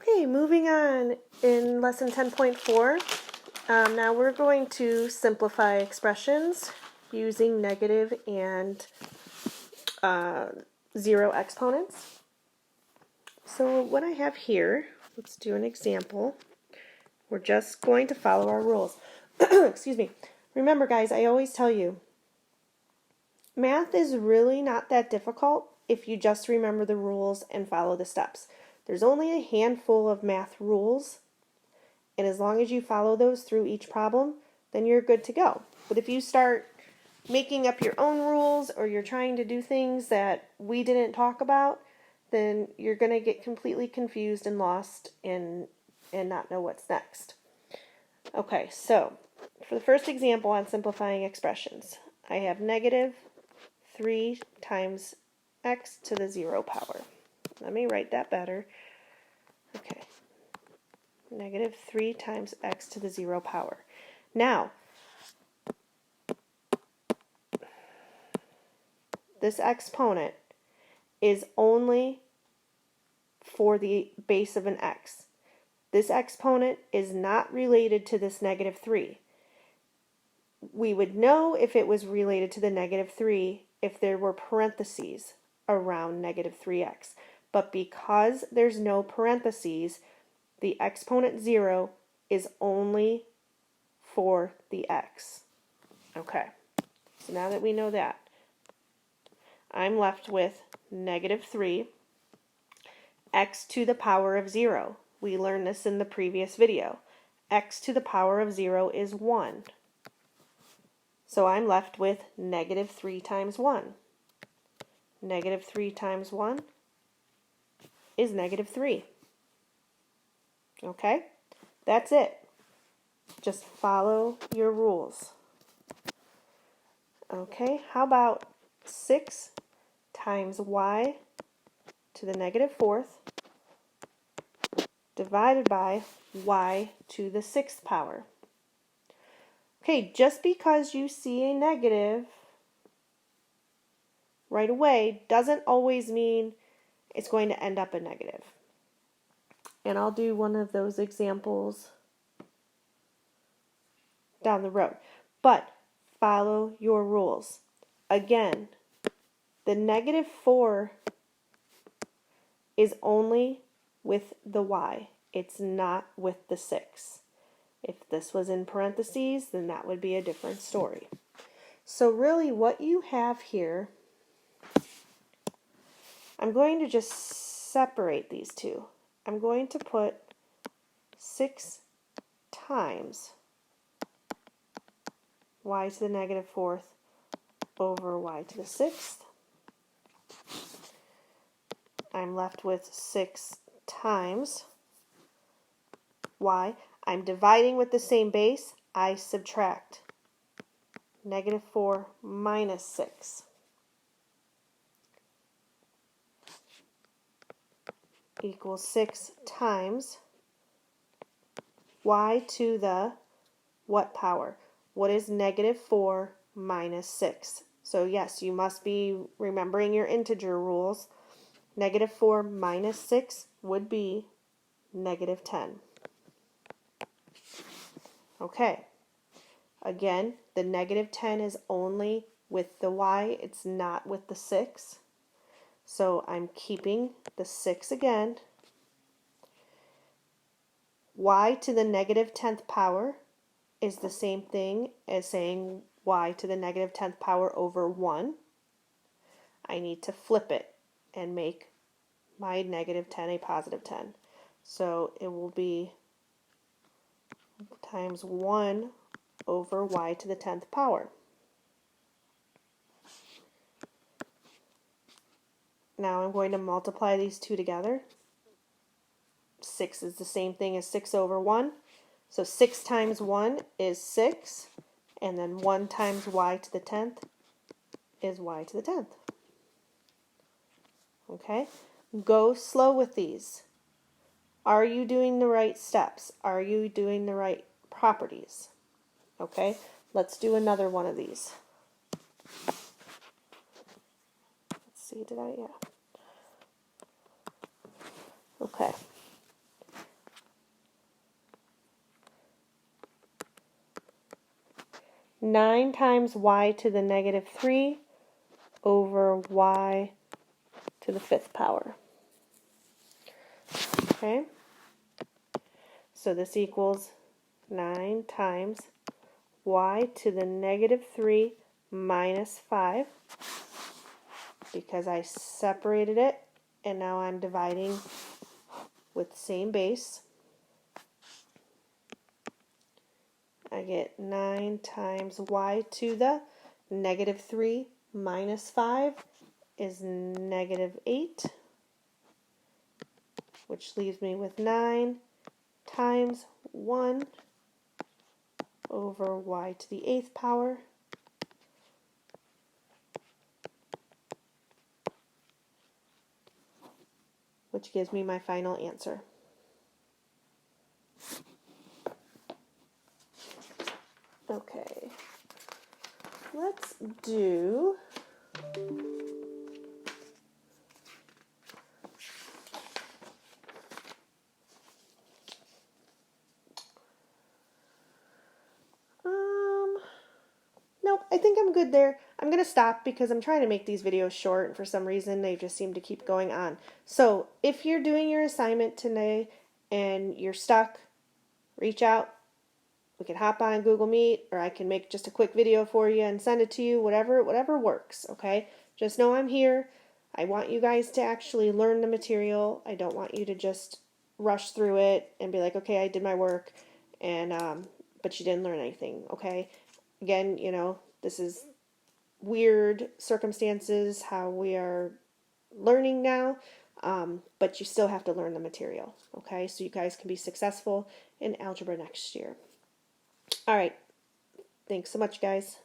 Okay, moving on in lesson 10.4. Now we're going to simplify expressions using negative and zero exponents. So what I have here, let's do an example. We're just going to follow our rules. Excuse me. Remember, guys, I always tell you, math is really not that difficult if you just remember the rules and follow the steps. There's only a handful of math rules, and as long as you follow those through each problem, then you're good to go. But if you start making up your own rules or you're trying to do things that we didn't talk about, then you're going to get completely confused and lost and not know what's next. Okay, so for the first example on simplifying expressions, I have negative 3 times x to the 0 power. Let me write that better. Okay, negative 3 times x to the 0 power. Now, this exponent is only for the base of an x. This exponent is not related to this negative 3. We would know if it was related to the negative 3 if there were parentheses around negative 3x. But because there's no parentheses, the exponent 0 is only for the x. Okay, so now that we know that, I'm left with negative 3 x to the power of 0. We learned this in the previous video. X to the power of 0 is 1. So I'm left with negative 3 times 1. Negative 3 times 1 is negative 3. Okay? That's it. Just follow your rules. Okay, how about 6 times y to the negative 4th divided by y to the 6th power? Okay, just because you see a negative right away doesn't always mean it's going to end up a negative. And I'll do one of those examples down the road. But follow your rules. Again, the negative 4 is only with the y. It's not with the 6. If this was in parentheses, then that would be a different story. So really what you have here, I'm going to just separate these two. I'm going to put 6 times y to the negative 4th over y to the 6th. I'm left with 6 times y. I'm dividing with the same base. I subtract. Negative 4 minus 6 equals 6 times y to the what power? What is negative 4 minus 6? So yes, you must be remembering your integer rules. Negative 4 minus 6 would be negative 10. Okay, again, the negative 10 is only with the y, it's not with the 6. So I'm keeping the 6 again. Y to the negative 10th power is the same thing as saying y to the negative 10th power over 1. I need to flip it and make my negative 10 a positive 10. So it will be times 1 over y to the 10th power. Now I'm going to multiply these two together. 6 is the same thing as 6 over 1. So 6 times 1 is 6, and then 1 times y to the 10th is y to the 10th. Okay? Go slow with these. Are you doing the right steps? Are you doing the right properties? Okay? Let's do another one of these. Let's see, yeah. Okay. 9 times y to the negative 3 over y to the 5th power. Okay? So this equals 9 times y to the negative 3 minus 5, because I separated it and now I'm dividing with the same base. I get 9 times y to the negative 3 minus 5 is negative 8, which leaves me with 9 times 1 over y to the 8th power, which gives me my final answer. Okay, let's do nope, I think I'm good there. I'm going to stop because I'm trying to make these videos short, and for some reason they just seem to keep going on. So if you're doing your assignment today and you're stuck, reach out. We can hop on Google Meet, or I can make just a quick video for you and send it to you, whatever works, okay? Just know I'm here. I want you guys to actually learn the material. I don't want you to just rush through it and be like, okay, I did my work, and but you didn't learn anything, okay? Again, you know, this is weird circumstances, how we are learning now, but you still have to learn the material, okay? So you guys can be successful in algebra next year. All right. Thanks so much, guys.